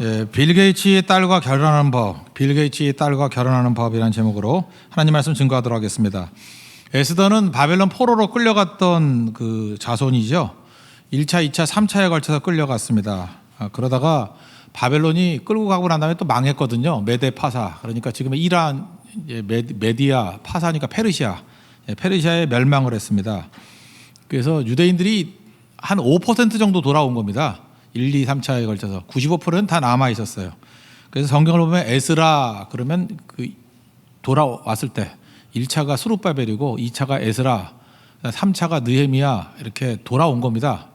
예, 빌 게이츠의 딸과 결혼하는 법, 빌 게이츠의 딸과 결혼하는 법이라는 제목으로 하나님 말씀 증거하도록 하겠습니다. 에스더는 바벨론 포로로 끌려갔던 그 자손이죠. 1차, 2차, 3차에 걸쳐서 끌려갔습니다. 그러다가 바벨론이 끌고 가고 난 다음에 또 망했거든요. 메데 파사. 그러니까 지금 이란, 메디아, 파사니까 페르시아. 페르시아에 멸망을 했습니다. 그래서 유대인들이 한 5% 정도 돌아온 겁니다. 1, 2, 3차에 걸쳐서 95%는 다 남아 있었어요. 그래서 성경을 보면 에스라 그러면 그 돌아왔을 때 1차가 스룹바벨이고 2차가 에스라, 3차가 느헤미야 이렇게 돌아온 겁니다.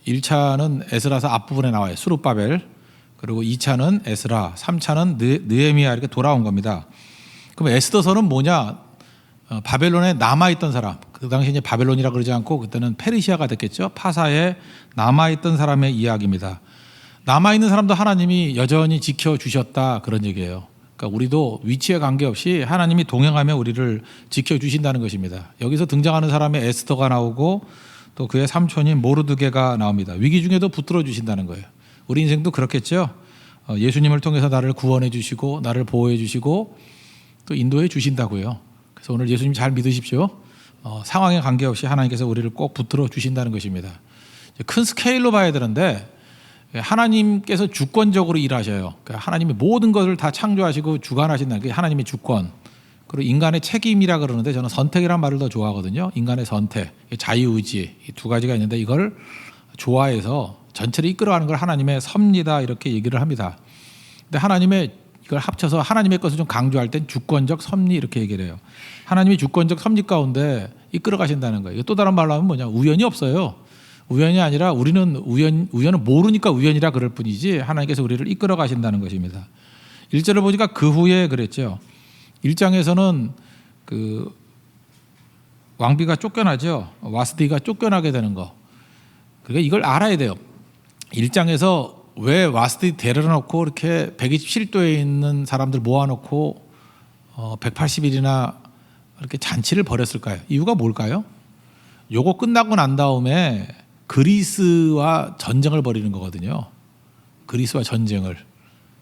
1차는 에스라서 앞부분에 나와요. 스룹바벨. 그리고 2차는 에스라, 3차는 느헤미야 이렇게 돌아온 겁니다. 그럼 에스더서는 뭐냐? 바벨론에 남아있던 사람, 그 당시 이제 바벨론이라 그러지 않고 그때는 페르시아가 됐겠죠. 파사에 남아있던 사람의 이야기입니다. 남아있는 사람도 하나님이 여전히 지켜주셨다 그런 얘기예요. 그러니까 우리도 위치에 관계없이 하나님이 동행하며 우리를 지켜주신다는 것입니다. 여기서 등장하는 사람의 에스더가 나오고 또 그의 삼촌인 모르드게가 나옵니다. 위기 중에도 붙들어 주신다는 거예요. 우리 인생도 그렇겠죠. 예수님을 통해서 나를 구원해 주시고 나를 보호해 주시고 또 인도해 주신다고요. 그래서 오늘 예수님 잘 믿으십시오. 상황에 관계없이 하나님께서 우리를 꼭 붙들어 주신다는 것입니다. 큰 스케일로 봐야 되는데 하나님께서 주권적으로 일하셔요. 그러니까 하나님이 모든 것을 다 창조하시고 주관하신다는 게 하나님의 주권. 그리고 인간의 책임이라 그러는데 저는 선택이란 말을 더 좋아하거든요. 인간의 선택, 자유의지 이 두 가지가 있는데 이걸 좋아해서 전체를 이끌어가는 걸 하나님의 섭리다 이렇게 얘기를 합니다. 근데 하나님의 이걸 합쳐서 하나님의 것을 좀 강조할 땐 주권적 섭리 이렇게 얘기를 해요. 하나님이 주권적 섭리 가운데 이끌어 가신다는 거예요. 또 다른 말로 하면 뭐냐? 우연이 없어요. 우연이 아니라 우리는 우연은 모르니까 우연이라 그럴 뿐이지 하나님께서 우리를 이끌어 가신다는 것입니다. 1절을 보니까 그 후에 그랬죠. 1장에서는 그 왕비가 쫓겨나죠. 와스디가 쫓겨나게 되는 거. 그러니까 이걸 알아야 돼요. 1장에서 왜 와스디 데려놓고 이렇게 127도에 있는 사람들 모아놓고 180일이나 이렇게 잔치를 벌였을까요? 이유가 뭘까요? 요거 끝나고 난 다음에 그리스와 전쟁을 벌이는 거거든요. 그리스와 전쟁을.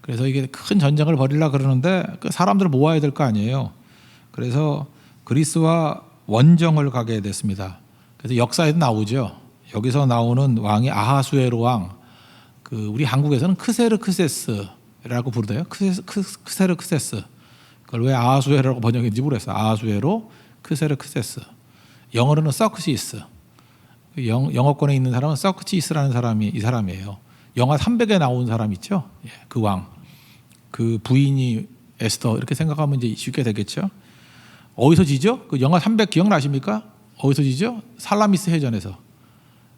그래서 이게 큰 전쟁을 벌이려고 그러는데 그 사람들을 모아야 될 거 아니에요. 그래서 그리스와 원정을 가게 됐습니다. 그래서 역사에도 나오죠. 여기서 나오는 왕이 아하수에로 왕. 그 우리 한국에서는 크세르크세스라고 부르대요. 크세르크세스. 그걸 왜 아하수에로라고 번역했는지 모르겠어요. 아하수에로, 크세르크세스. 영어로는 서크시스. 영어권에 있는 사람은 서크시스라는 사람이 이 사람이에요. 영화 300에 나온 사람 있죠. 그 왕. 그 부인이 에스더 이렇게 생각하면 이제 쉽게 되겠죠. 어디서 지죠? 그 영화 300 기억나십니까? 어디서 지죠? 살라미스 해전에서.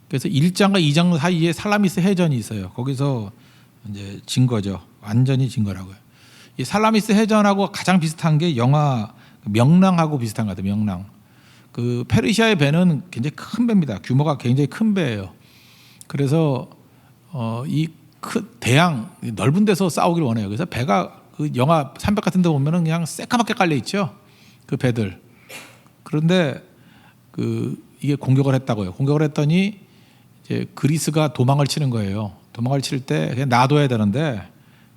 그래서 1장과 2장 사이에 살라미스 해전이 있어요. 거기서 이제 진 거죠. 완전히 진 거라고요. 이 살라미스 해전하고 가장 비슷한 게 영화 명랑하고 비슷한 것 같아요. 명랑. 그 페르시아의 배는 굉장히 큰 배입니다. 규모가 굉장히 큰 배예요. 그래서 이 대양 넓은 데서 싸우길 원해요. 그래서 배가 그 영화 300 같은 데 보면은 그냥 새까맣게 깔려 있죠. 그 배들. 그런데 이게 공격을 했다고요. 공격을 했더니 이제 그리스가 도망을 치는 거예요. 도망을 칠 때 그냥 놔둬야 되는데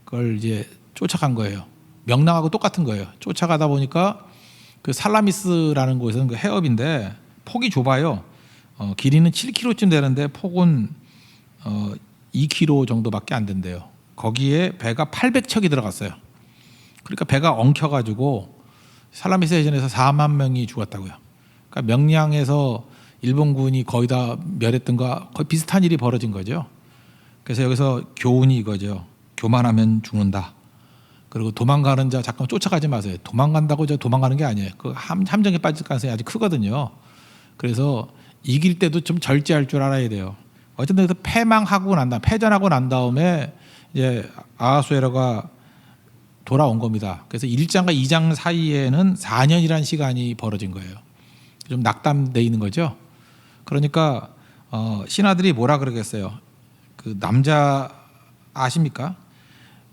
그걸 이제 쫓아간 거예요. 명랑하고 똑같은 거예요. 쫓아가다 보니까 그 살라미스라는 곳에서는 그 해협인데 폭이 좁아요. 길이는 7km쯤 되는데 폭은 2km 정도밖에 안 된대요. 거기에 배가 800척이 들어갔어요. 그러니까 배가 엉켜가지고 살라미스 해전에서 4만 명이 죽었다고요. 그러니까 명량에서 일본군이 거의 다 멸했던 거와 거의 비슷한 일이 벌어진 거죠. 그래서 여기서 교훈이 이거죠. 교만하면 죽는다. 그리고 도망가는 자 잠깐 쫓아가지 마세요. 도망간다고 도망가는 게 아니에요. 그 함정에 빠질 가능성이 아주 크거든요. 그래서 이길 때도 좀 절제할 줄 알아야 돼요. 어쨌든 그래서 패망하고 난 다음, 패전하고 난 다음에 이제 아하수에로가 돌아온 겁니다. 그래서 1장과 2장 사이에는 4년이라는 시간이 벌어진 거예요. 좀 낙담돼 있는 거죠. 그러니까 신하들이 뭐라 그러겠어요. 그 남자 아십니까?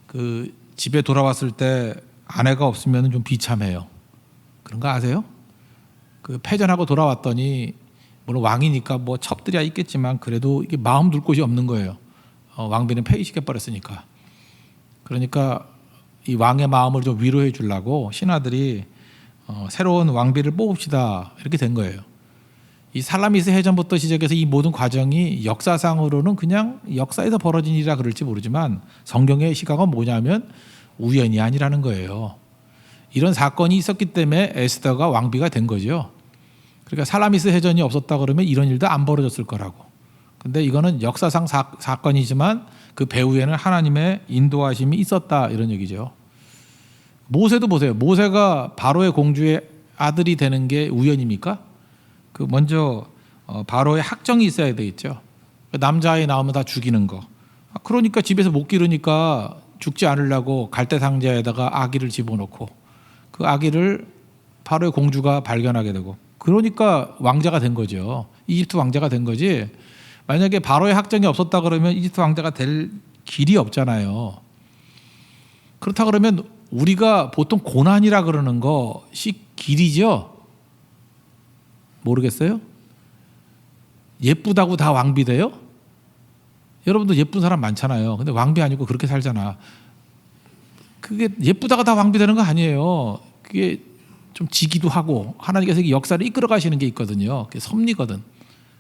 그 집에 돌아왔을 때 아내가 없으면 좀 비참해요. 그런 거 아세요? 그 패전하고 돌아왔더니 물론 왕이니까 뭐 첩들이야 있겠지만 그래도 이게 마음 둘 곳이 없는 거예요. 왕비는 폐위시켜 버렸으니까. 그러니까 이 왕의 마음을 좀 위로해 주려고 신하들이 새로운 왕비를 뽑읍시다 이렇게 된 거예요. 이 살라미스 해전부터 시작해서 이 모든 과정이 역사상으로는 그냥 역사에서 벌어진 일이라 그럴지 모르지만 성경의 시각은 뭐냐면 우연이 아니라는 거예요. 이런 사건이 있었기 때문에 에스더가 왕비가 된 거죠. 그러니까 살라미스 해전이 없었다 그러면 이런 일도 안 벌어졌을 거라고. 근데 이거는 역사상 사건이지만 그 배후에는 하나님의 인도하심이 있었다 이런 얘기죠. 모세도 보세요. 모세가 바로의 공주의 아들이 되는 게 우연입니까? 그 먼저 바로의 학정이 있어야 되겠죠. 남자아이 나오면 다 죽이는 거. 그러니까 집에서 못 기르니까 죽지 않으려고 갈대 상자에다가 아기를 집어넣고 그 아기를 바로의 공주가 발견하게 되고 그러니까 왕자가 된 거죠. 이집트 왕자가 된 거지. 만약에 바로의 학정이 없었다 그러면 이집트 왕자가 될 길이 없잖아요. 그렇다 그러면 우리가 보통 고난이라 그러는 것이 길이죠. 모르겠어요? 예쁘다고 다 왕비 돼요? 여러분도 예쁜 사람 많잖아요. 근데 왕비 아니고 그렇게 살잖아. 그게 예쁘다가 다 왕비 되는 거 아니에요. 그게 좀 지기도 하고 하나님께서 역사를 이끌어 가시는 게 있거든요. 그게 섭리거든.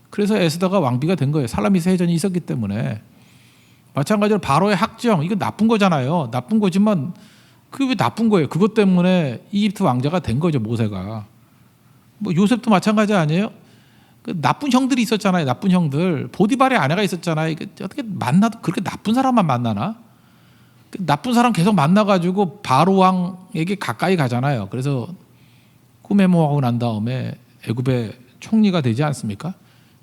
그래서 에스더가 왕비가 된 거예요. 살라미스 해전이 있었기 때문에. 마찬가지로 바로의 학정, 이거 나쁜 거잖아요. 나쁜 거지만 그게 왜 나쁜 거예요? 그것 때문에 이집트 왕자가 된 거죠, 모세가. 뭐 요셉도 마찬가지 아니에요? 그 나쁜 형들이 있었잖아요. 나쁜 형들. 보디발의 아내가 있었잖아요. 어떻게 만나도 그렇게 나쁜 사람만 만나나? 그 나쁜 사람 계속 만나가지고 바로 왕에게 가까이 가잖아요. 그래서 꾸메모하고 난 다음에 애굽의 총리가 되지 않습니까?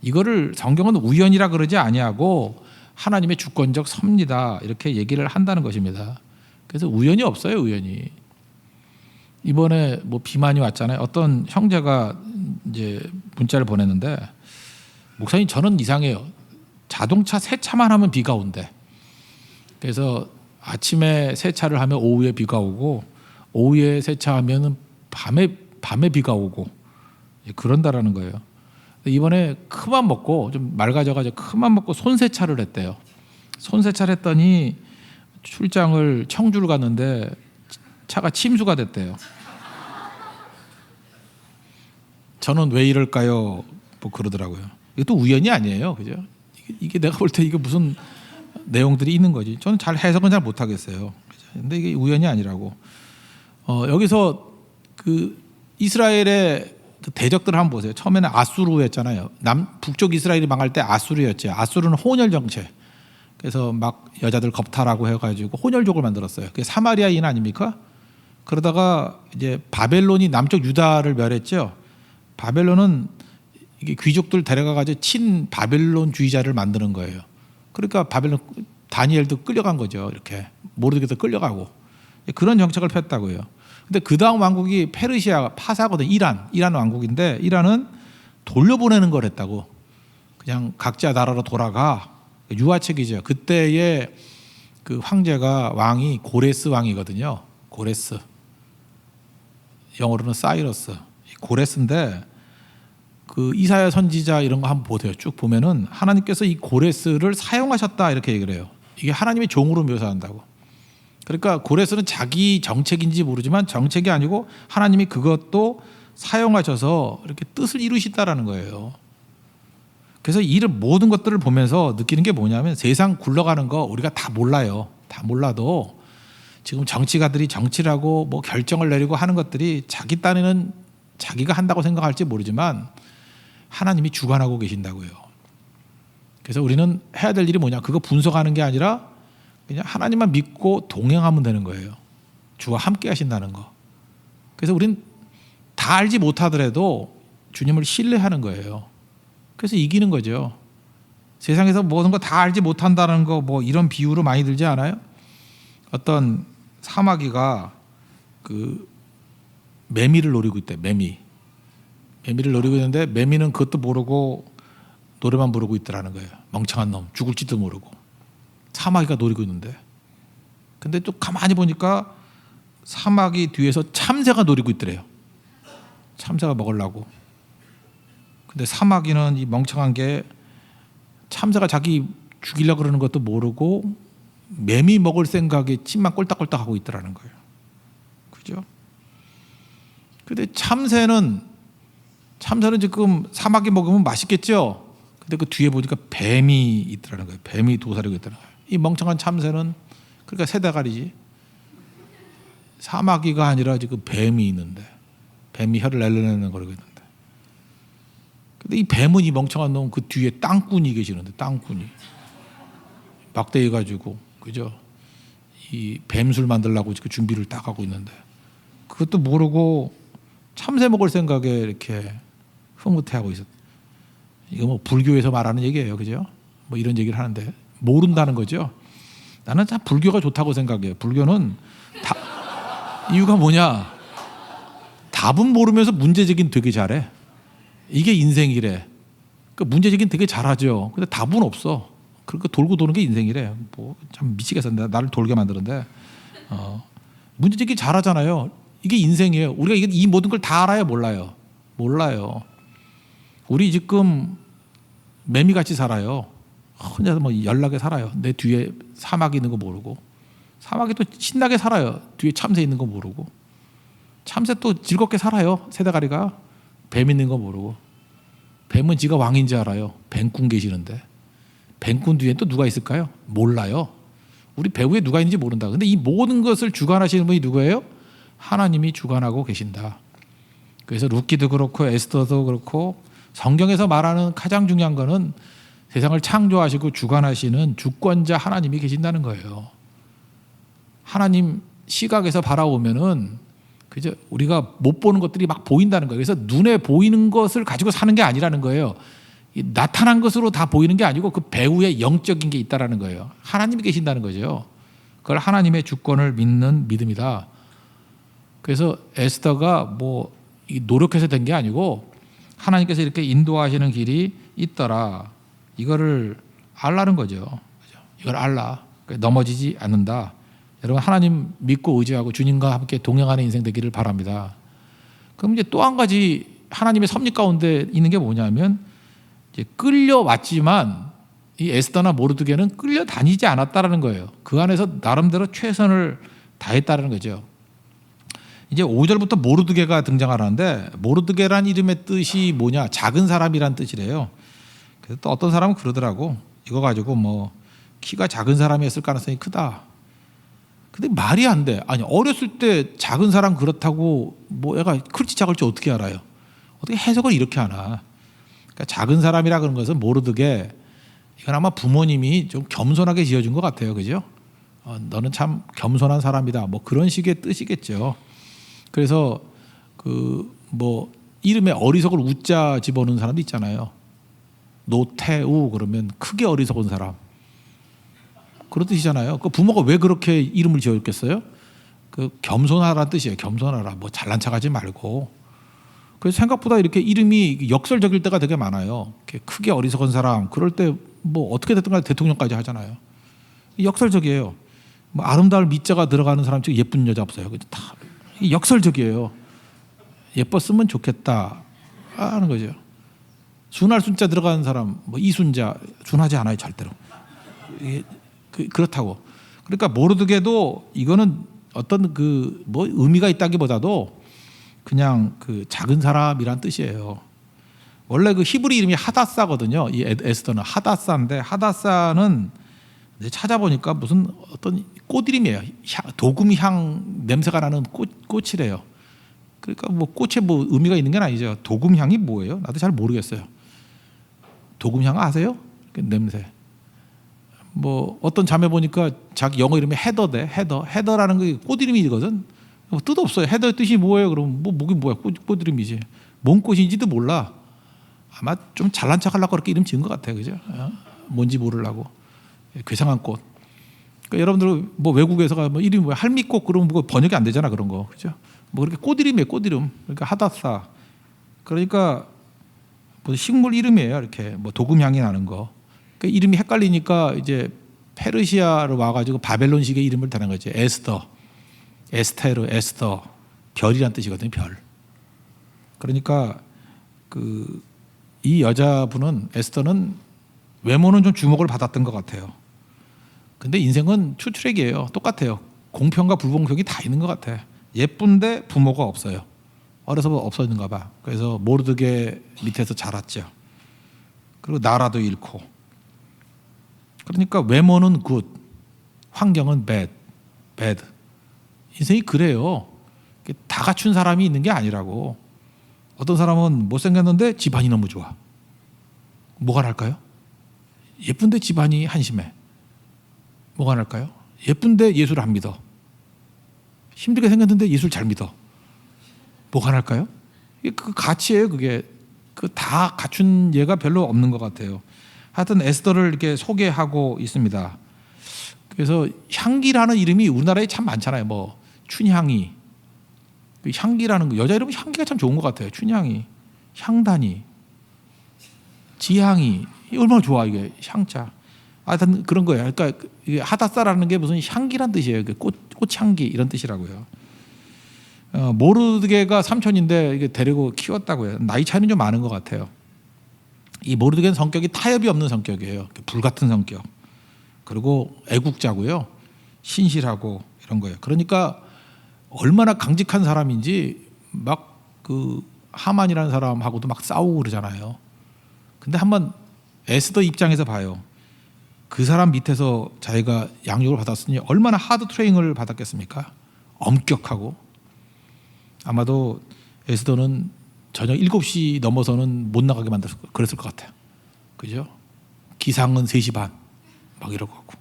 이거를 성경은 우연이라 그러지 아니하고 하나님의 주권적 섭리다 이렇게 얘기를 한다는 것입니다. 그래서 우연이 없어요, 우연이. 이번에 뭐 비만이 왔잖아요. 어떤 형제가 이제 문자를 보냈는데 목사님 저는 이상해요. 자동차 세차만 하면 비가 온대. 그래서 아침에 세차를 하면 오후에 비가 오고 오후에 세차하면은 밤에 비가 오고 그런다라는 거예요. 이번에 큰맘 먹고 좀 맑아져가지고 큰맘 먹고 손세차를 했대요. 손세차를 했더니 출장을 청주를 갔는데 차가 침수가 됐대요. 저는 왜 이럴까요? 뭐 그러더라고요. 이것도 우연이 아니에요, 그죠? 이게 내가 볼 때 이게 무슨 내용들이 있는 거지. 저는 잘 해석은 잘 못하겠어요. 근데 이게 우연이 아니라고. 여기서 그 이스라엘의 그 대적들 한번 보세요. 처음에는 아수르였잖아요. 북쪽 이스라엘이 망할 때 아수르였죠. 아수르는 혼혈 정책. 그래서 막 여자들 겁탈하고 해가지고 혼혈족을 만들었어요. 그게 사마리아인 아닙니까? 그러다가 이제 바벨론이 남쪽 유다를 멸했죠. 바벨론은 이게 귀족들 데려가가지고 친 바벨론주의자를 만드는 거예요. 그러니까 바벨론 다니엘도 끌려간 거죠. 이렇게 모르드게도 끌려가고 그런 정책을 폈다고요. 근데 그 다음 왕국이 페르시아 파사거든. 이란 왕국인데 이란은 돌려보내는 걸 했다고. 그냥 각자 나라로 돌아가. 유화책이죠. 그때의 그 황제가 왕이 고레스 왕이거든요. 고레스. 영어로는 사이러스. 고레스인데 그 이사야 선지자 이런 거 한번 보세요. 쭉 보면은 하나님께서 이 고레스를 사용하셨다 이렇게 얘기를 해요. 이게 하나님의 종으로 묘사한다고. 그러니까 고레스는 자기 정책인지 모르지만 정책이 아니고 하나님이 그것도 사용하셔서 이렇게 뜻을 이루시다라는 거예요. 그래서 이런 모든 것들을 보면서 느끼는 게 뭐냐면 세상 굴러가는 거 우리가 다 몰라요. 다 몰라도 지금 정치가들이 정치를 하고 뭐 결정을 내리고 하는 것들이 자기 딴에는 자기가 한다고 생각할지 모르지만 하나님이 주관하고 계신다고요. 그래서 우리는 해야 될 일이 뭐냐? 그거 분석하는 게 아니라 그냥 하나님만 믿고 동행하면 되는 거예요. 주와 함께 하신다는 거. 그래서 우린 다 알지 못하더라도 주님을 신뢰하는 거예요. 그래서 이기는 거죠. 세상에서 모든 거 다 알지 못한다는 거 뭐 이런 비유로 많이 들지 않아요? 어떤 사마귀가 그 매미를 노리고 있대. 매미를 노리고 있는데 매미는 그것도 모르고 노래만 부르고 있더라는 거예요. 멍청한 놈, 죽을지도 모르고. 사마귀가 노리고 있는데. 근데 또 가만히 보니까 사마귀 뒤에서 참새가 노리고 있더래요. 참새가 먹으려고. 근데 사마귀는 이 멍청한 게 참새가 자기 죽이려고 그러는 것도 모르고 매미 먹을 생각에 침만 꼴딱꼴딱 하고 있더라는 거예요. 그죠? 근데 참새는 지금 사마귀 먹으면 맛있겠죠? 근데 그 뒤에 보니까 뱀이 있더라는 거예요. 뱀이 도사리고 있더라는 거예요. 이 멍청한 참새는 그러니까 새대가리지. 사마귀가 아니라 지금 뱀이 있는데, 뱀이 혀를 내려내는 거리고 있는데. 근데 이 뱀은, 이 멍청한 놈 그 뒤에 땅꾼이 계시는데, 땅꾼이 막대기 가지고, 그죠? 이 뱀술 만들려고 지금 준비를 딱 하고 있는데, 그것도 모르고 참새 먹을 생각에 이렇게 흐뭇해하고 있었. 이거 뭐 불교에서 말하는 얘기예요, 그죠? 뭐 이런 얘기를 하는데 모른다는 거죠. 나는 참 불교가 좋다고 생각해요. 불교는 이유가 뭐냐? 답은 모르면서 문제제기는 되게 잘해. 이게 인생이래. 그 문제제기는 되게 잘하죠. 근데 답은 없어. 그러니까 돌고 도는 게 인생이래. 뭐 참 미치겠어. 나를 돌게 만드는데. 문제제기 잘하잖아요. 이게 인생이에요. 우리가 이 모든 걸 다 알아요, 몰라요? 몰라요. 우리 지금 매미같이 살아요. 혼자서 뭐 연락에 살아요. 내 뒤에 사마귀 있는 거 모르고. 사마귀 또 신나게 살아요. 뒤에 참새 있는 거 모르고. 참새 또 즐겁게 살아요. 새대가리가. 뱀 있는 거 모르고. 뱀은 지가 왕인지 알아요. 뱀꾼 계시는데. 뱀꾼 뒤에 또 누가 있을까요? 몰라요. 우리 배후에 누가 있는지 모른다. 근데 이 모든 것을 주관하시는 분이 누구예요? 하나님이 주관하고 계신다. 그래서 룻기도 그렇고 에스더도 그렇고 성경에서 말하는 가장 중요한 거는 세상을 창조하시고 주관하시는 주권자 하나님이 계신다는 거예요. 하나님 시각에서 바라보면은 그죠? 우리가 못 보는 것들이 막 보인다는 거예요. 그래서 눈에 보이는 것을 가지고 사는 게 아니라는 거예요. 나타난 것으로 다 보이는 게 아니고 그 배후에 영적인 게 있다라는 거예요. 하나님이 계신다는 거죠. 그걸 하나님의 주권을 믿는 믿음이다. 그래서 에스더가 뭐 노력해서 된 게 아니고 하나님께서 이렇게 인도하시는 길이 있더라. 이거를 알라는 거죠. 이걸 알라. 넘어지지 않는다. 여러분 하나님 믿고 의지하고 주님과 함께 동행하는 인생 되기를 바랍니다. 그럼 이제 또 한 가지 하나님의 섭리 가운데 있는 게 뭐냐면 이제 끌려왔지만 이 에스더나 모르드게는 끌려다니지 않았다라는 거예요. 그 안에서 나름대로 최선을 다했다는 거죠. 이제 5절부터 모르드게가 등장하는데 모르드게란 이름의 뜻이 뭐냐? 작은 사람이란 뜻이래요. 그래서 또 어떤 사람은 그러더라고. 이거 가지고 뭐 키가 작은 사람이었을 가능성이 크다. 근데 말이 안 돼. 아니 어렸을 때 작은 사람 그렇다고 뭐 애가 클지 작을지 어떻게 알아요? 어떻게 해석을 이렇게 하나? 그러니까 작은 사람이라 그런 것은 모르드게 이건 아마 부모님이 좀 겸손하게 지어준 것 같아요, 그죠? 너는 참 겸손한 사람이다. 뭐 그런 식의 뜻이겠죠. 그래서 그 뭐 이름에 어리석을 우자 집어넣는 사람도 있잖아요. 노태우 그러면 크게 어리석은 사람. 그런 뜻이잖아요. 그 부모가 왜 그렇게 이름을 지어줬겠어요? 그 겸손하라는 뜻이에요. 겸손하라. 뭐 잘난 척하지 말고. 그래서 생각보다 이렇게 이름이 역설적일 때가 되게 많아요. 이렇게 크게 어리석은 사람. 그럴 때 뭐 어떻게 됐든 간에 대통령까지 하잖아요. 역설적이에요. 뭐 아름다울 미자가 들어가는 사람 중에 예쁜 여자 없어요. 다 역설적이에요. 예뻤으면 좋겠다 하는 거죠. 순할 순자 들어가는 사람, 뭐 이순자 순하지 않아요 절대로. 그렇다고. 그러니까 모르드게도 이거는 어떤 그 뭐 의미가 있다기보다도 그냥 그 작은 사람이란 뜻이에요. 원래 그 히브리 이름이 하다사거든요. 이 에스더는 하다사인데 하다사는 찾아보니까 무슨 어떤 꽃 이름이에요. 도금 향 냄새가 나는 꽃이래요. 그러니까 뭐 꽃에 뭐 의미가 있는 건 아니죠. 도금 향이 뭐예요? 나도 잘 모르겠어요. 도금 향 아세요? 그 냄새. 뭐 어떤 자매 보니까 자기 영어 이름이 헤더대. 헤더라는 게 꽃 이름이거든. 뭐 뜻 없어요. 헤더의 뜻이 뭐예요? 그럼 뭐 목이 뭐야? 꽃 이름이지. 뭔 꽃인지도 몰라. 아마 좀 잘난 척하려고 그렇게 이름 지은 것 같아요, 그죠? 뭔지 모르려고. 괴상한 꽃. 그러니까 여러분들 뭐 외국에서가 뭐 이름이 뭐야? 할미꽃 그러면 뭐 번역이 안 되잖아 그런 거, 그죠? 뭐 그렇게 꽃 이름이에요, 꽃 이름. 그러니까 하다사. 그러니까 뭐 식물 이름이에요, 이렇게 뭐 도금향이 나는 거. 그러니까 이름이 헷갈리니까 이제 페르시아로 와가지고 바벨론식의 이름을 다는 거죠. 에스더, 에스테르, 에스더, 별이란 뜻이거든요, 별. 그러니까 이 여자분은 에스더는 외모는 좀 주목을 받았던 것 같아요. 근데 인생은 추출액이에요. 똑같아요. 공평과 불공평이 다 있는 것 같아. 예쁜데 부모가 없어요. 어려서 없어졌는가 봐. 그래서 모르드게 밑에서 자랐죠. 그리고 나라도 잃고. 그러니까 외모는 굿, 환경은 bad. 인생이 그래요. 다 갖춘 사람이 있는 게 아니라고. 어떤 사람은 못생겼는데 집안이 너무 좋아. 뭐가 날까요? 예쁜데 집안이 한심해. 뭐가 날까요? 예쁜데 예술 안 믿어. 힘들게 생겼는데 예술 잘 믿어. 뭐가 날까요? 그 가치예요. 그게 그 다 갖춘 예가 별로 없는 것 같아요. 하여튼 에스더를 이렇게 소개하고 있습니다. 그래서 향기라는 이름이 우리나라에 참 많잖아요. 뭐 춘향이, 향기라는 거, 여자 이름은 향기가 참 좋은 것 같아요. 춘향이, 향단이, 지향이, 얼마나 좋아 이게 향자. 하여튼 그런 거예요. 그러니까 이게 하다사라는 게 무슨 향기란 뜻이에요. 꽃향기 이런 뜻이라고요. 모르드게가 삼촌인데 이게 데리고 키웠다고요. 나이 차이는 좀 많은 것 같아요. 이 모르드게는 성격이 타협이 없는 성격이에요. 불같은 성격. 그리고 애국자고요. 신실하고 이런 거예요. 그러니까 얼마나 강직한 사람인지 막 그 하만이라는 사람하고도 막 싸우고 그러잖아요. 근데 한번 에스더 입장에서 봐요. 그 사람 밑에서 자기가 양육을 받았으니 얼마나 하드 트레이닝을 받았겠습니까? 엄격하고. 아마도 에스더는 저녁 7시 넘어서는 못 나가게 만들었을 거, 그랬을 것 같아요. 그죠? 기상은 3시 반 막 이러고 하고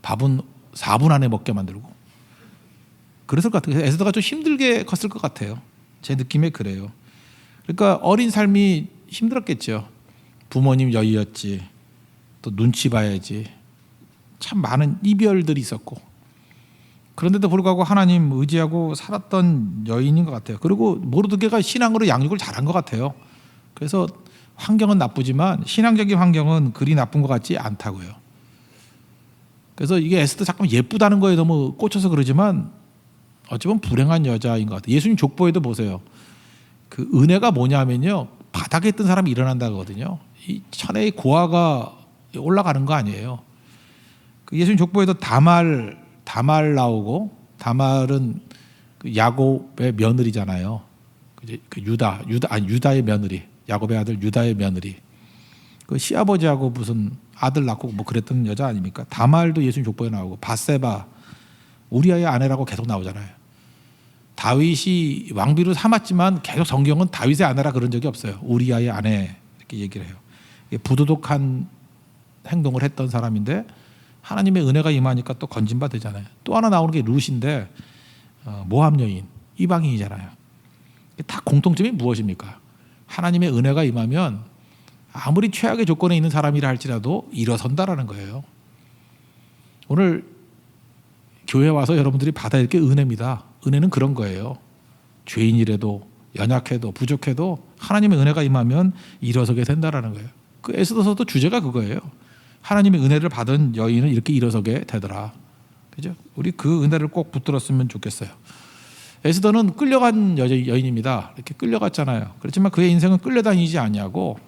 밥은 4분 안에 먹게 만들고 그랬을 것 같아요. 에스더가 좀 힘들게 컸을 것 같아요. 제 느낌에 그래요. 그러니까 어린 삶이 힘들었겠죠. 부모님 여의였지, 또 눈치 봐야지, 참 많은 이별들이 있었고, 그런데도 불구하고 하나님 의지하고 살았던 여인인 것 같아요. 그리고 모르드게가 신앙으로 양육을 잘한 것 같아요. 그래서 환경은 나쁘지만 신앙적인 환경은 그리 나쁜 것 같지 않다고요. 그래서 이게 에스더 잠깐 예쁘다는 거에 너무 꽂혀서 그러지만 어쩌면 불행한 여자인 것 같아요. 예수님 족보에도 보세요. 그 은혜가 뭐냐면요, 바닥에 있던 사람이 일어난다거든요. 이 천혜의 고아가 올라가는 거 아니에요. 그 예수님 족보에도 다말 나오고, 그 야곱의 며느리잖아요. 그 유다의 며느리, 야곱의 아들 유다의 며느리. 그 시아버지하고 무슨 아들 낳고 뭐 그랬던 여자 아닙니까? 다말도 예수님 족보에 나오고, 바세바 우리아의 아내라고 계속 나오잖아요. 다윗이 왕비로 삼았지만 계속 성경은 다윗의 아내라 그런 적이 없어요. 우리아의 아내 이렇게 얘기를 해요. 부도덕한 행동을 했던 사람인데 하나님의 은혜가 임하니까 또 건진바 되잖아요. 또 하나 나오는 게 룻인데 모압 여인, 이방인이잖아요. 다 공통점이 무엇입니까? 하나님의 은혜가 임하면 아무리 최악의 조건에 있는 사람이라 할지라도 일어선다라는 거예요. 오늘 교회 와서 여러분들이 받아야 될 게 은혜입니다. 은혜는 그런 거예요. 죄인이라도 연약해도 부족해도 하나님의 은혜가 임하면 일어서게 된다라는 거예요. 그 에스더서도 주제가 그거예요. 하나님의 은혜를 받은 여인은 이렇게 일어서게 되더라. 그죠? 우리 그 은혜를 꼭 붙들었으면 좋겠어요. 에스더는 끌려간 여인입니다. 이렇게 끌려갔잖아요. 그렇지만 그의 인생은 끌려다니지 않냐고,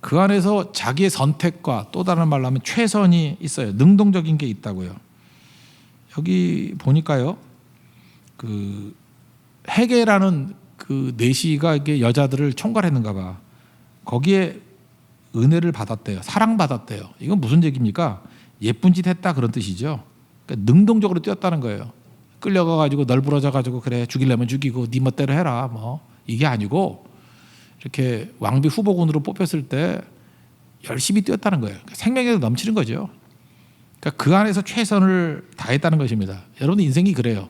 그 안에서 자기의 선택과 또 다른 말로 하면 최선이 있어요. 능동적인 게 있다고요. 여기 보니까요, 그 헤게라는 그 내시가 이게 여자들을 총괄했는가 봐. 거기에 은혜를 받았대요. 사랑받았대요. 이건 무슨 얘기입니까? 예쁜 짓 했다 그런 뜻이죠. 그러니까 능동적으로 뛰었다는 거예요. 끌려가가지고 널브러져가지고 그래 죽이려면 죽이고 네 멋대로 해라 뭐 이게 아니고, 이렇게 왕비 후보군으로 뽑혔을 때 열심히 뛰었다는 거예요. 생명에도 넘치는 거죠. 그러니까 그 안에서 최선을 다했다는 것입니다. 여러분 인생이 그래요.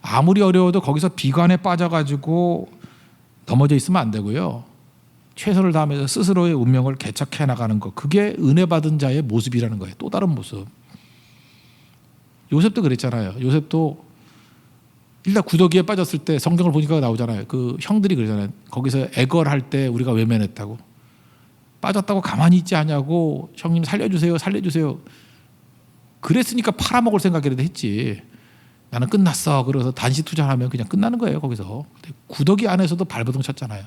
아무리 어려워도 거기서 비관에 빠져가지고 넘어져 있으면 안 되고요. 최선을 다하면서 스스로의 운명을 개척해 나가는 것, 그게 은혜 받은 자의 모습이라는 거예요. 또 다른 모습. 요셉도 그랬잖아요. 요셉도 일단 구더기에 빠졌을 때 성경을 보니까 나오잖아요. 그 형들이 그러잖아요. 거기서 애걸할 때 우리가 외면했다고, 빠졌다고 가만히 있지 않냐고, 형님 살려주세요 살려주세요. 그랬으니까 팔아먹을 생각이라도 했지. 나는 끝났어 그래서 단시 투자하면 그냥 끝나는 거예요. 거기서 구더기 안에서도 발버둥 쳤잖아요.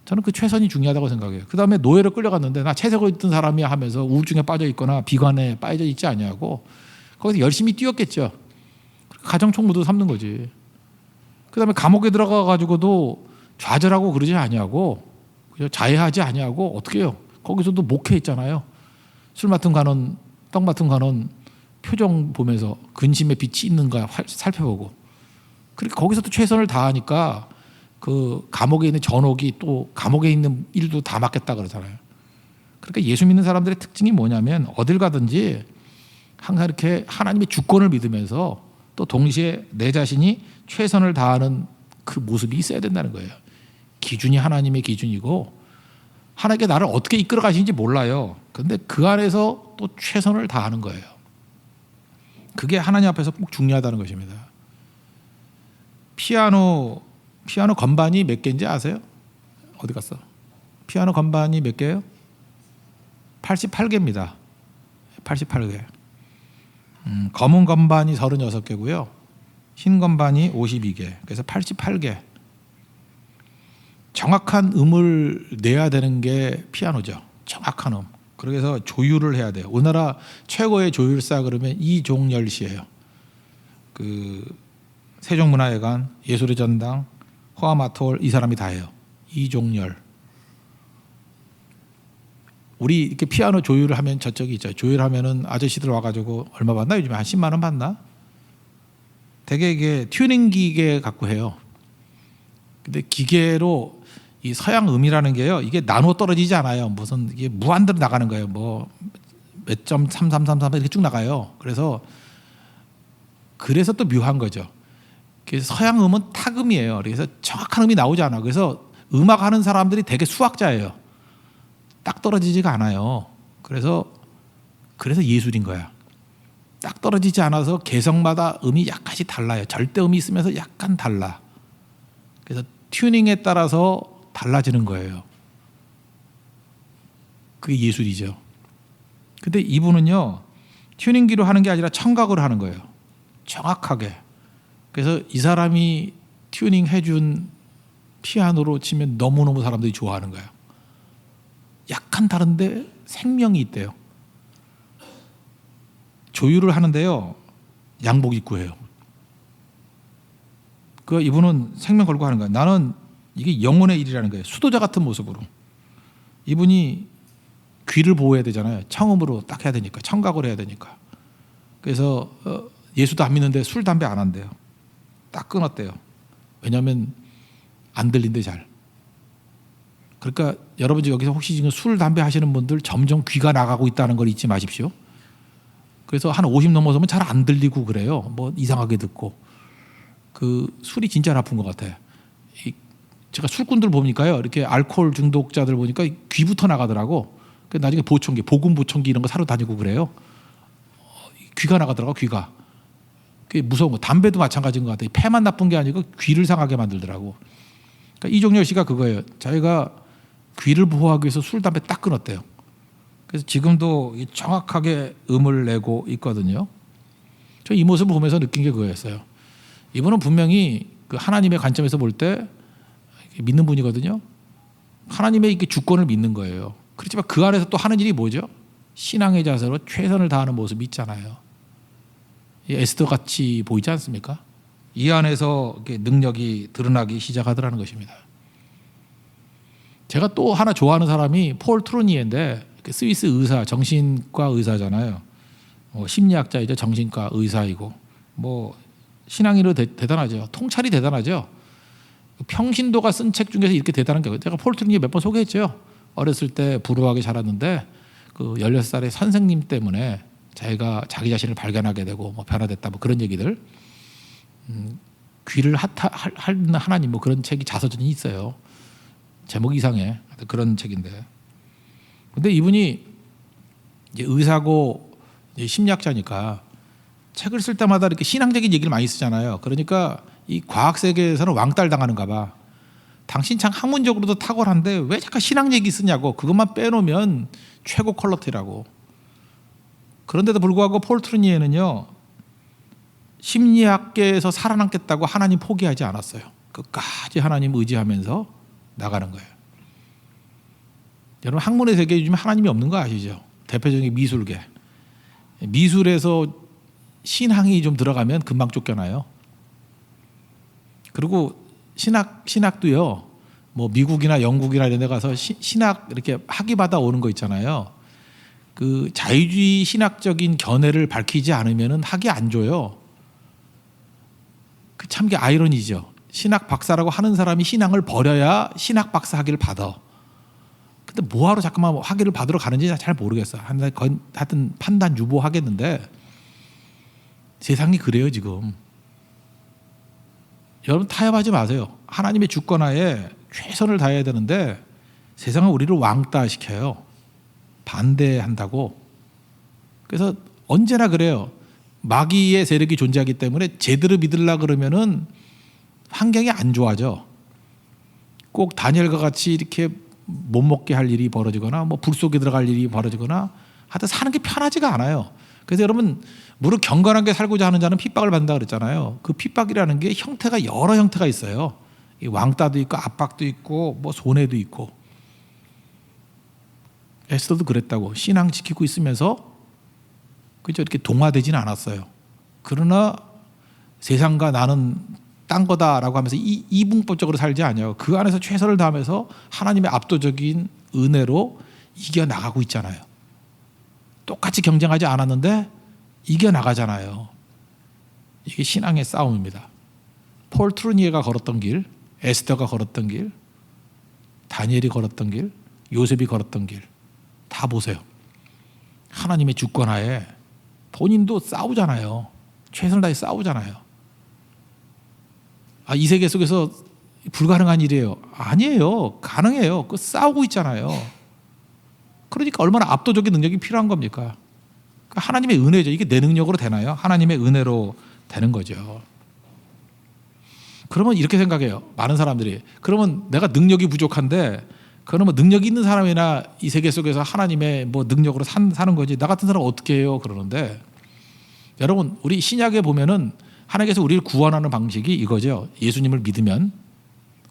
저는 그 최선이 중요하다고 생각해요. 그 다음에 노예로 끌려갔는데 나 채색고 있던 사람이야 하면서 우울증에 빠져 있거나 비관에 빠져 있지 아니하고 거기서 열심히 뛰었겠죠. 가정 총무도 삼는 거지. 그 다음에 감옥에 들어가 가지고도 좌절하고 그러지 아니하고 자해하지 아니하고 어떻게 해요? 거기서도 목회했잖아요. 술 맡은 관원, 떡 맡은 관원 표정 보면서 근심의 빛이 있는가 살펴보고. 그렇게 거기서도 최선을 다하니까 그 감옥에 있는 전옥이 또 감옥에 있는 일도 다 맡겠다 그러잖아요. 그러니까 예수 믿는 사람들의 특징이 뭐냐면 어딜 가든지 항상 이렇게 하나님의 주권을 믿으면서 또 동시에 내 자신이 최선을 다하는 그 모습이 있어야 된다는 거예요. 기준이 하나님의 기준이고 하나님께 나를 어떻게 이끌어 가시는지 몰라요. 그런데 그 안에서 또 최선을 다하는 거예요. 그게 하나님 앞에서 꼭 중요하다는 것입니다. 피아노 건반이 몇 개인지 아세요? 어디 갔어? 피아노 건반이 몇 개예요? 88개입니다. 88개. 검은 건반이 36개고요. 흰 건반이 52개. 그래서 88개. 정확한 음을 내야 되는 게 피아노죠. 정확한 음. 그래서 조율을 해야 돼요. 우리나라 최고의 조율사 그러면 이종열 씨예요. 그 세종문화회관, 예술의 전당, 호화마톨 이 사람이 다 해요. 이종열. 우리 이렇게 피아노 조율을 하면 저쪽이 있죠. 조율하면은 아저씨들 와가지고 얼마 받나? 요즘에 한 10만 원 받나? 되게 이게 튜닝 기계 갖고 해요. 근데 기계로 이 서양 음이라는 게요. 이게 나누어 떨어지지 않아요. 무슨 이게 무한대로 나가는 거예요. 뭐 몇 점 3333 이렇게 쭉 나가요. 그래서 또 묘한 거죠. 그래서 서양 음은 타금이에요. 그래서 정확한 음이 나오지 않아. 그래서 음악 하는 사람들이 되게 수학자예요. 딱 떨어지지가 않아요. 그래서 예술인 거야. 딱 떨어지지 않아서 개성마다 음이 약간씩 달라요. 절대음이 있으면서 약간 달라. 그래서 튜닝에 따라서 달라지는 거예요. 그게 예술이죠. 근데 이분은요, 튜닝기로 하는 게 아니라 청각으로 하는 거예요. 정확하게. 그래서 이 사람이 튜닝 해준 피아노로 치면 너무너무 사람들이 좋아하는 거예요. 약간 다른데 생명이 있대요. 조율을 하는데요, 양복 입고 해요. 그 이분은 생명 걸고 하는 거예요. 나는 이게 영혼의 일이라는 거예요. 수도자 같은 모습으로. 이분이 귀를 보호해야 되잖아요. 청음으로 딱 해야 되니까, 청각으로 해야 되니까. 그래서 예수도 안 믿는데 술, 담배 안 한대요. 딱 끊었대요. 왜냐하면 안 들린대 잘. 그러니까 여러분 여기서 혹시 지금 술, 담배 하시는 분들 점점 귀가 나가고 있다는 걸 잊지 마십시오. 그래서 한 50 넘어서면 잘 안 들리고 그래요. 뭐 이상하게 듣고. 그 술이 진짜 나쁜 것 같아요. 제가 술꾼들 보니까요, 이렇게 알코올 중독자들 보니까 귀부터 나가더라고. 나중에 보청기, 보금 보청기 이런 거 사러 다니고 그래요. 귀가 나가더라고, 귀가. 그게 무서운 거. 담배도 마찬가지인 것 같아요. 폐만 나쁜 게 아니고 귀를 상하게 만들더라고. 그러니까 이종열 씨가 그거예요. 자기가 귀를 보호하기 위해서 술, 담배 딱 끊었대요. 그래서 지금도 정확하게 음을 내고 있거든요. 저 이 모습을 보면서 느낀 게 그거였어요. 이분은 분명히 그 하나님의 관점에서 볼 때 믿는 분이거든요. 하나님의 이렇게 주권을 믿는 거예요. 그렇지만 그 안에서 또 하는 일이 뭐죠? 신앙의 자세로 최선을 다하는 모습이 있잖아요. 에스더 같이 보이지 않습니까? 이 안에서 능력이 드러나기 시작하더라는 것입니다. 제가 또 하나 좋아하는 사람이 폴 트루니에인데 스위스 의사, 정신과 의사잖아요. 심리학자이죠. 정신과 의사이고 뭐 신앙인으로 대단하죠. 통찰이 대단하죠. 평신도가 쓴 책 중에서 이렇게 대단한 게 제가 폴 트루니에 몇 번 소개했죠. 어렸을 때 불우하게 자랐는데 그 16살의 선생님 때문에 자기가 자기 자신을 발견하게 되고 뭐 변화됐다 뭐 그런 얘기들. 귀를 하는 하나님 뭐 그런 책이 자서전이 있어요. 제목이 이상해. 그런 책인데. 근데 이분이 이제 의사고 이제 심리학자니까 책을 쓸 때마다 이렇게 신앙적인 얘기를 많이 쓰잖아요. 그러니까 이 과학 세계에서는 왕따를 당하는가 봐. 당신 참 학문적으로도 탁월한데 왜 자꾸 신앙 얘기 쓰냐고. 그것만 빼놓으면 최고 퀄리티라고. 그런데도 불구하고 폴 트루니에는요, 심리학계에서 살아남겠다고 하나님 포기하지 않았어요. 끝까지 하나님 의지하면서 나가는 거예요. 여러분 학문의 세계에 요즘 하나님이 없는 거 아시죠? 대표적인 미술계. 미술에서 신앙이 좀 들어가면 금방 쫓겨나요. 그리고 신학도요. 뭐 미국이나 영국이나 이런 데 가서 신학 이렇게 학위 받아 오는 거 있잖아요. 그 자유주의 신학적인 견해를 밝히지 않으면은 학위 안 줘요. 그 참 게 아이러니죠. 신학 박사라고 하는 사람이 신앙을 버려야 신학 박사 학위를 받아. 근데 뭐하러 자꾸만 학위를 받으러 가는지 잘 모르겠어. 하여튼 판단 유보하겠는데 세상이 그래요 지금. 여러분 타협하지 마세요. 하나님의 주권하에 최선을 다해야 되는데 세상은 우리를 왕따 시켜요. 반대한다고. 그래서 언제나 그래요. 마귀의 세력이 존재하기 때문에 제대로 믿으려 그러면은 환경이 안 좋아져. 꼭 다니엘과 같이 이렇게 못 먹게 할 일이 벌어지거나 뭐 불 속에 들어갈 일이 벌어지거나 하여튼 사는 게 편하지가 않아요. 그래서 여러분 무릇 경건하게 살고자 하는 자는 핍박을 받는다 그랬잖아요. 그 핍박이라는 게 형태가 여러 형태가 있어요. 왕따도 있고 압박도 있고 뭐 손해도 있고. 에스더도 그랬다고. 신앙 지키고 있으면서 그저 이렇게 동화되지는 않았어요. 그러나 세상과 나는 딴 거다라고 하면서 이분법적으로 살지 않아요. 그 안에서 최선을 다하면서 하나님의 압도적인 은혜로 이겨나가고 있잖아요. 똑같이 경쟁하지 않았는데 이겨나가잖아요. 이게 신앙의 싸움입니다. 폴 트루니에가 걸었던 길, 에스더가 걸었던 길, 다니엘이 걸었던 길, 요셉이 걸었던 길 다 보세요. 하나님의 주권하에 본인도 싸우잖아요. 최선을 다해 싸우잖아요. 이 세계 속에서 불가능한 일이에요. 아니에요. 가능해요. 싸우고 있잖아요. 그러니까 얼마나 압도적인 능력이 필요한 겁니까? 하나님의 은혜죠. 이게 내 능력으로 되나요? 하나님의 은혜로 되는 거죠. 그러면 이렇게 생각해요. 많은 사람들이. 그러면 내가 능력이 부족한데 그러면 능력이 있는 사람이나 이 세계 속에서 하나님의 뭐 능력으로 사는 거지. 나 같은 사람 어떻게 해요? 그러는데 여러분 우리 신약에 보면은 하나님께서 우리를 구원하는 방식이 이거죠. 예수님을 믿으면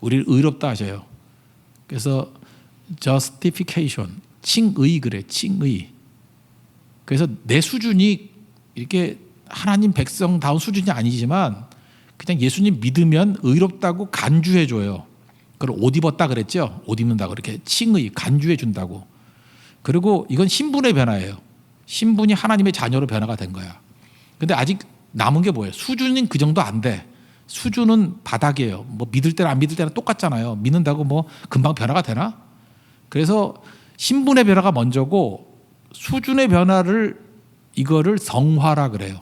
우리를 의롭다 하셔요. 그래서 justification, 칭의 그래, 칭의. 그래서 내 수준이 이렇게 하나님 백성다운 수준이 아니지만 그냥 예수님 믿으면 의롭다고 간주해 줘요. 그걸 옷 입었다 그랬죠. 옷 입는다고 이렇게 칭의, 간주해 준다고. 그리고 이건 신분의 변화예요. 신분이 하나님의 자녀로 변화가 된 거야. 근데 아직 남은 게 뭐예요? 수준은 그 정도 안 돼. 수준은 바닥이에요. 뭐 믿을 때나 안 믿을 때나 똑같잖아요. 믿는다고 뭐 금방 변화가 되나? 그래서 신분의 변화가 먼저고 수준의 변화를 이거를 성화라 그래요.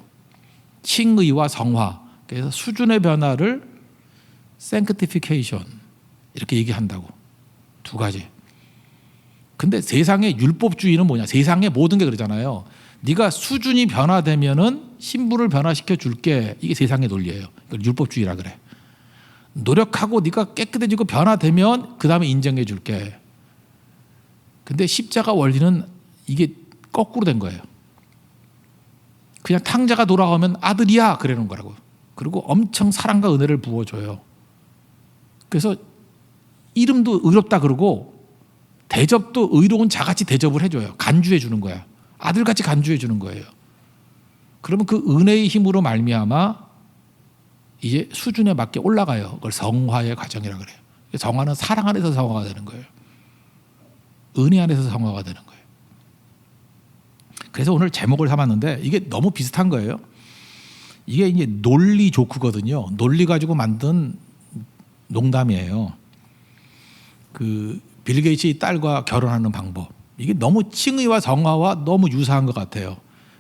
칭의와 성화. 그래서 수준의 변화를 sanctification 이렇게 얘기한다고. 두 가지. 근데 세상의 율법주의는 뭐냐? 세상의 모든 게 그러잖아요. 네가 수준이 변화되면은 신분을 변화시켜 줄게. 이게 세상의 논리예요. 이걸 율법주의라 그래. 노력하고 네가 깨끗해지고 변화되면 그 다음에 인정해 줄게. 근데 십자가 원리는 이게 거꾸로 된 거예요. 그냥 탕자가 돌아오면 아들이야 그러는 거라고. 그리고 엄청 사랑과 은혜를 부어줘요. 그래서 이름도 의롭다 그러고 대접도 의로운 자같이 대접을 해줘요. 간주해 주는 거야. 아들같이 간주해 주는 거예요. 그러면 그 은혜의 힘으로 말미암아 이제 수준에 맞게 올라가요. 그걸 성화의 과정이라 그래요. 성화는 사랑 안에서 성화가 되는 거예요. 은혜 안에서 성화가 되는 거예요. 그래서 오늘 제목을 삼았는데 이게 너무 비슷한 거예요. 이게 이제 논리 조크거든요. 논리 가지고 만든 농담이에요. 그 빌 게이츠의 딸과 결혼하는 방법. 이게 너무 칭의와 성화와 너무 유사한 것 같아요.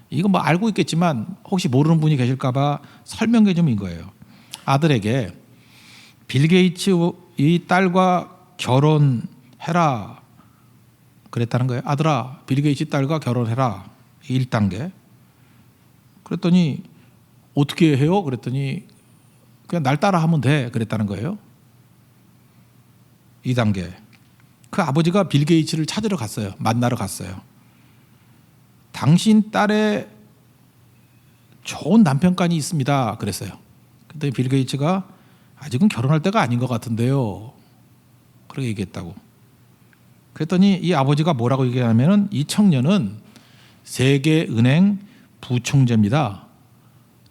이거 뭐 알고 있겠지만 혹시 모르는 분이 계실까 봐 설명해 좀 인 거예요. 아들에게 빌 게이츠의 딸과 결혼해라 그랬다는 거예요. 아들아, 빌 게이츠 딸과 결혼해라. 1단계. 그랬더니 어떻게 해요? 그랬더니 그냥 날 따라 하면 돼. 그랬다는 거예요. 2단계. 그 아버지가 빌 게이츠를 찾으러 갔어요. 만나러 갔어요. 당신 딸의 좋은 남편관이 있습니다. 그랬어요. 그랬더니 빌 게이츠가 아직은 결혼할 때가 아닌 것 같은데요. 그렇게 얘기했다고. 그랬더니 이 아버지가 뭐라고 얘기하냐면은 이 청년은 세계은행 부총재입니다.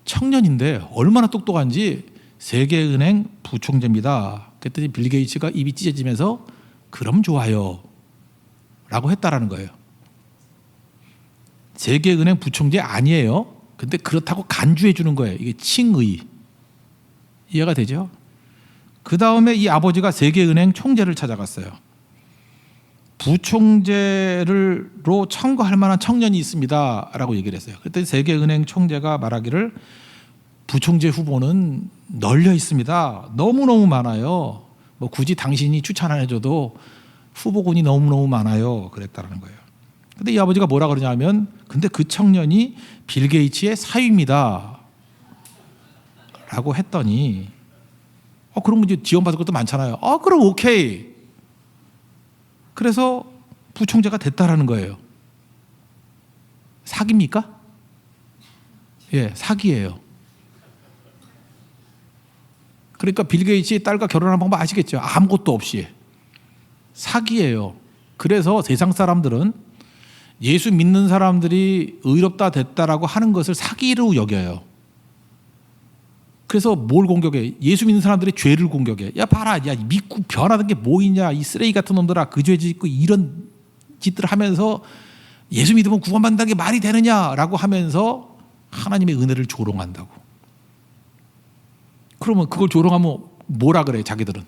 청년인데 얼마나 똑똑한지 세계은행 부총재입니다. 그랬더니 빌 게이츠가 입이 찢어지면서 그럼 좋아요 라고 했다라는 거예요. 세계은행 부총재 아니에요. 근데 그렇다고 간주해 주는 거예요. 이게 칭의. 이해가 되죠? 그 다음에 이 아버지가 세계은행 총재를 찾아갔어요. 부총재로 청구할 만한 청년이 있습니다 라고 얘기를 했어요. 그때 세계은행 총재가 말하기를 부총재 후보는 널려 있습니다. 너무너무 많아요. 뭐 굳이 당신이 추천 안 해줘도 후보군이 너무너무 많아요. 그랬다는 거예요. 근데 이 아버지가 뭐라 그러냐면 근데 그 청년이 빌 게이츠의 사위입니다 라고 했더니 그럼 이제 지원받을 것도 많잖아요. 그럼 오케이. 그래서 부총재가 됐다라는 거예요. 사기입니까? 예, 사기예요. 그러니까 빌 게이츠의 딸과 결혼하는 방법 아시겠죠? 아무것도 없이. 사기예요. 그래서 세상 사람들은 예수 믿는 사람들이 의롭다 됐다라고 하는 것을 사기로 여겨요. 그래서 뭘 공격해? 예수 믿는 사람들의 죄를 공격해. 야 봐라, 야 믿고 변하던 게 뭐 있냐? 이 쓰레기 같은 놈들아, 그 죄 짓고 이런 짓들을 하면서 예수 믿으면 구원받는다는 게 말이 되느냐라고 하면서 하나님의 은혜를 조롱한다고. 그러면 그걸 조롱하면 뭐라 그래? 자기들은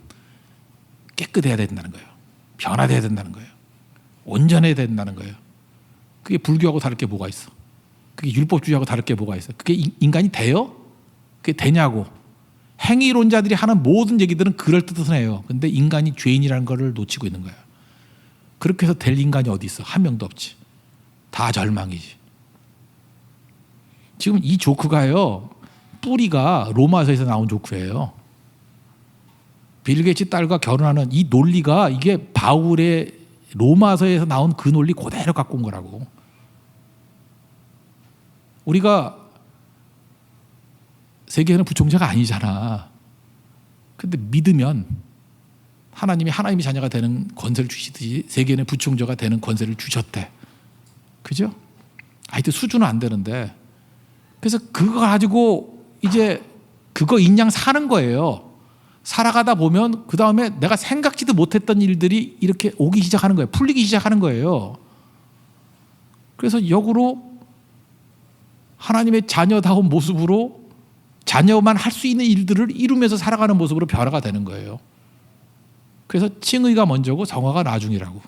깨끗해야 된다는 거예요. 변화돼야 된다는 거예요. 온전해야 된다는 거예요. 그게 불교하고 다를 게 뭐가 있어? 그게 율법주의하고 다를 게 뭐가 있어? 그게 인간이 돼요? 그게 되냐고. 행위론자들이 하는 모든 얘기들은 그럴듯은 해요. 근데 인간이 죄인이라는 걸 놓치고 있는 거예요. 그렇게 해서 될 인간이 어디 있어? 한 명도 없지. 다 절망이지. 지금 이 조크가요, 뿌리가 로마서에서 나온 조크예요. 빌 게이츠 딸과 결혼하는 이 논리가 이게 바울의 로마서에서 나온 그 논리 그대로 갖고 온 거라고. 우리가 세계는 부총재가 아니잖아. 근데 믿으면 하나님이 자녀가 되는 권세를 주시듯이 세계는 부총재가 되는 권세를 주셨대. 그죠? 하여튼 수준은 안 되는데. 그래서 그거 가지고 이제 그거 인양 사는 거예요. 살아가다 보면 그 다음에 내가 생각지도 못했던 일들이 이렇게 오기 시작하는 거예요. 풀리기 시작하는 거예요. 그래서 역으로 하나님의 자녀다운 모습으로 자녀만 할 수 있는 일들을 이루면서 살아가는 모습으로 변화가 되는 거예요. 그래서 칭의가 먼저고 성화가 나중이라고.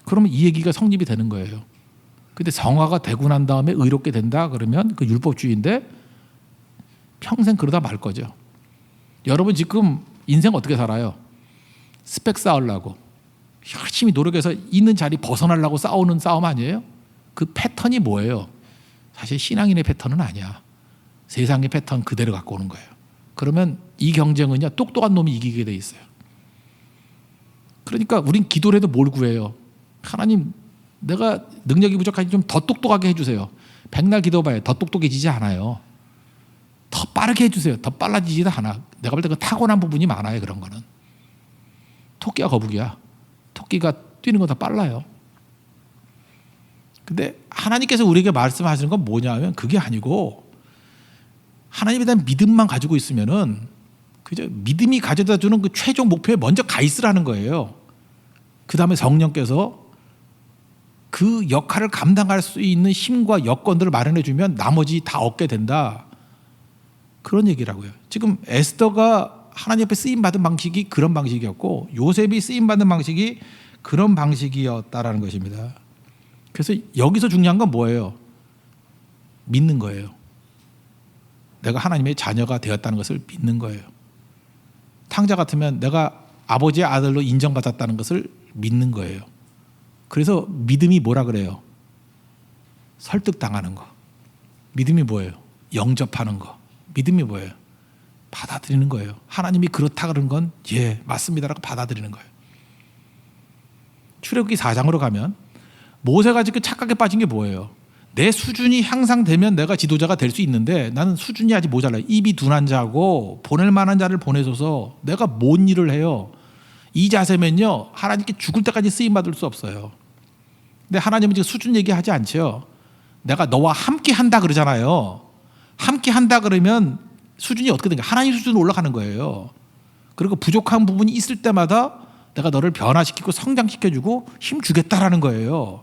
그러면 이 얘기가 성립이 되는 거예요. 근데 성화가 되고 난 다음에 의롭게 된다 그러면 그 율법주의인데 평생 그러다 말 거죠. 여러분 지금 인생 어떻게 살아요? 스펙 쌓으려고 열심히 노력해서 있는 자리 벗어나려고 싸우는 싸움 아니에요? 그 패턴이 뭐예요? 사실 신앙인의 패턴은 아니야. 세상의 패턴 그대로 갖고 오는 거예요. 그러면 이 경쟁은요, 똑똑한 놈이 이기게 돼 있어요. 그러니까 우린 기도를 해도 뭘 구해요? 하나님, 내가 능력이 부족하니 좀 더 똑똑하게 해주세요. 백날 기도해봐요. 더 똑똑해지지 않아요. 더 빠르게 해주세요. 더 빨라지지도 않아. 내가 볼 때 그 타고난 부분이 많아요. 그런 거는. 토끼와 거북이야. 토끼가 뛰는 건 더 빨라요. 근데 하나님께서 우리에게 말씀하시는 건 뭐냐면 그게 아니고 하나님에 대한 믿음만 가지고 있으면은 그죠? 믿음이 가져다 주는 그 최종 목표에 먼저 가 있으라는 거예요. 그 다음에 성령께서 그 역할을 감당할 수 있는 힘과 여건들을 마련해 주면 나머지 다 얻게 된다. 그런 얘기라고요. 지금 에스더가 하나님 앞에 쓰임 받은 방식이 그런 방식이었고 요셉이 쓰임 받는 방식이 그런 방식이었다라는 것입니다. 그래서 여기서 중요한 건 뭐예요? 믿는 거예요. 내가 하나님의 자녀가 되었다는 것을 믿는 거예요. 탕자 같으면 내가 아버지의 아들로 인정받았다는 것을 믿는 거예요. 그래서 믿음이 뭐라 그래요? 설득당하는 거. 믿음이 뭐예요? 영접하는 거. 믿음이 뭐예요? 받아들이는 거예요. 하나님이 그렇다 그러는 건 예, 맞습니다라고 받아들이는 거예요. 출애굽기 4장으로 가면 모세가 지금 착각에 빠진 게 뭐예요? 내 수준이 향상되면 내가 지도자가 될 수 있는데 나는 수준이 아직 모자라요. 입이 둔한 자고 보낼 만한 자를 보내줘서 내가 뭔 일을 해요? 이 자세면요 하나님께 죽을 때까지 쓰임 받을 수 없어요. 근데 하나님은 지금 수준 얘기하지 않죠. 내가 너와 함께 한다 그러잖아요. 함께 한다 그러면 수준이 어떻게 된가? 하나님 수준으로 올라가는 거예요. 그리고 부족한 부분이 있을 때마다 내가 너를 변화시키고 성장시켜주고 힘 주겠다라는 거예요.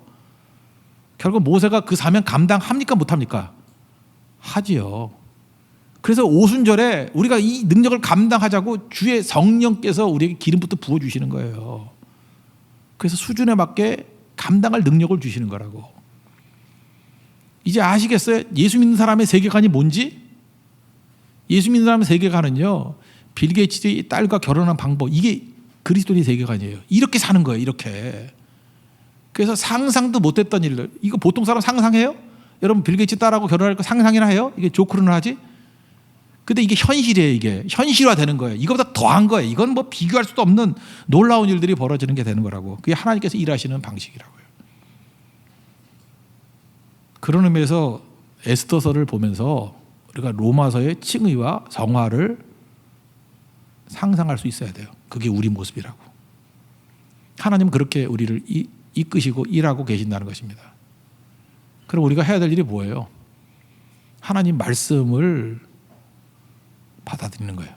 결국 모세가 그 사명 감당합니까 못합니까? 하지요. 그래서 오순절에 우리가 이 능력을 감당하자고 주의 성령께서 우리에게 기름부터 부어주시는 거예요. 그래서 수준에 맞게 감당할 능력을 주시는 거라고. 이제 아시겠어요? 예수 믿는 사람의 세계관이 뭔지? 예수 믿는 사람의 세계관은요, 빌 게이츠의 딸과 결혼한 방법, 이게 그리스도인의 세계관이에요. 이렇게 사는 거예요. 이렇게. 그래서 상상도 못했던 일들, 이거 보통 사람 상상해요? 여러분 빌 게이츠 딸하고 결혼할 거 상상이나 해요? 이게 조크로는 하지? 근데 이게 현실이에요. 이게 현실화되는 거예요. 이거보다 더한 거예요. 이건 뭐 비교할 수도 없는 놀라운 일들이 벌어지는 게 되는 거라고. 그게 하나님께서 일하시는 방식이라고요. 그런 의미에서 에스더서를 보면서 우리가 로마서의 칭의와 성화를 상상할 수 있어야 돼요. 그게 우리 모습이라고. 하나님은 그렇게 우리를 이끄시고 일하고 계신다는 것입니다. 그럼 우리가 해야 될 일이 뭐예요? 하나님 말씀을 받아들이는 거예요.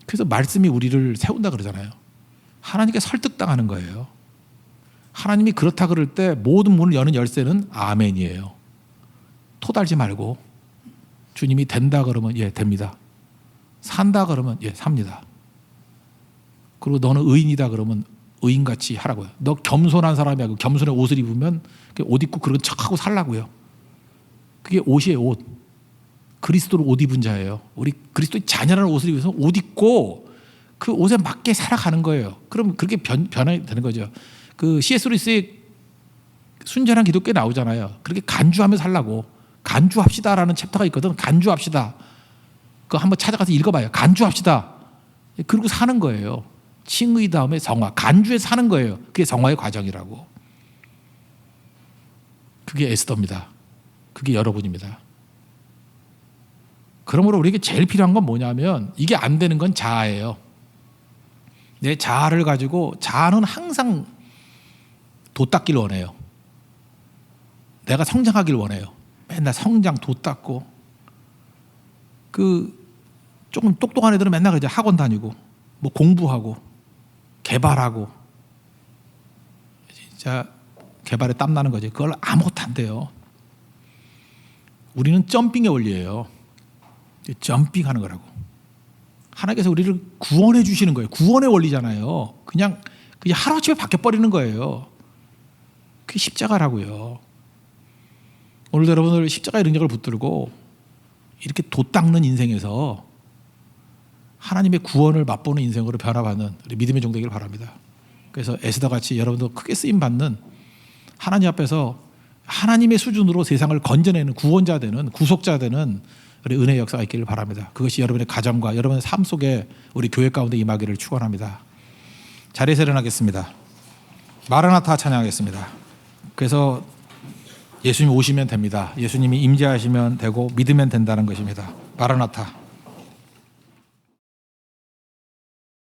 그래서 말씀이 우리를 세운다 그러잖아요. 하나님께 설득당하는 거예요. 하나님이 그렇다 그럴 때 모든 문을 여는 열쇠는 아멘이에요. 토달지 말고 주님이 된다 그러면 예 됩니다. 산다 그러면 예 삽니다. 그리고 너는 의인이다 그러면 의인같이 하라고요. 너 겸손한 사람이야. 겸손의 옷을 입으면 옷 입고 그런 척하고 살라고요. 그게 옷이에요. 옷. 그리스도로 옷 입은 자예요. 우리 그리스도의 자녀라는 옷을 입어서 옷 입고 그 옷에 맞게 살아가는 거예요. 그럼 그렇게 변화가 되는 거죠. 그 C.S. 루이스의 순전한 기독교에 나오잖아요. 그렇게 간주하면서 살라고. 간주합시다라는 챕터가 있거든. 간주합시다. 그거 한번 찾아가서 읽어봐요. 간주합시다. 그리고 사는 거예요. 칭의 다음에 성화. 간주에 사는 거예요. 그게 성화의 과정이라고. 그게 에스더입니다. 그게 여러분입니다. 그러므로 우리에게 제일 필요한 건 뭐냐면 이게 안 되는 건 자아예요. 내 자아를 가지고 자아는 항상 돛닦기를 원해요. 내가 성장하길 원해요. 맨날 성장 돛닦고 그 조금 똑똑한 애들은 맨날 이제 학원 다니고 뭐 공부하고 개발하고 진짜 개발에 땀 나는 거지. 그걸 아무것도 안 돼요. 우리는 점핑의 원리예요. 점핑하는 거라고. 하나님께서 우리를 구원해 주시는 거예요. 구원의 원리잖아요. 그냥 하루아침에 바뀌어버리는 거예요. 그게 십자가라고요. 오늘도 여러분들 십자가의 능력을 붙들고 이렇게 돛닦는 인생에서 하나님의 구원을 맛보는 인생으로 변화받는 우리 믿음의 종 되기를 바랍니다. 그래서 에스더같이 여러분도 크게 쓰임받는 하나님 앞에서 하나님의 수준으로 세상을 건져내는 구원자 되는 구속자 되는 우리 은혜의 역사가 있기를 바랍니다. 그것이 여러분의 가정과 여러분의 삶 속에 우리 교회 가운데 임하기를 축원합니다. 자리에서 일어나겠습니다. 마라나타 찬양하겠습니다. 그래서 예수님 오시면 됩니다. 예수님이 임재하시면 되고 믿으면 된다는 것입니다. 마라나타.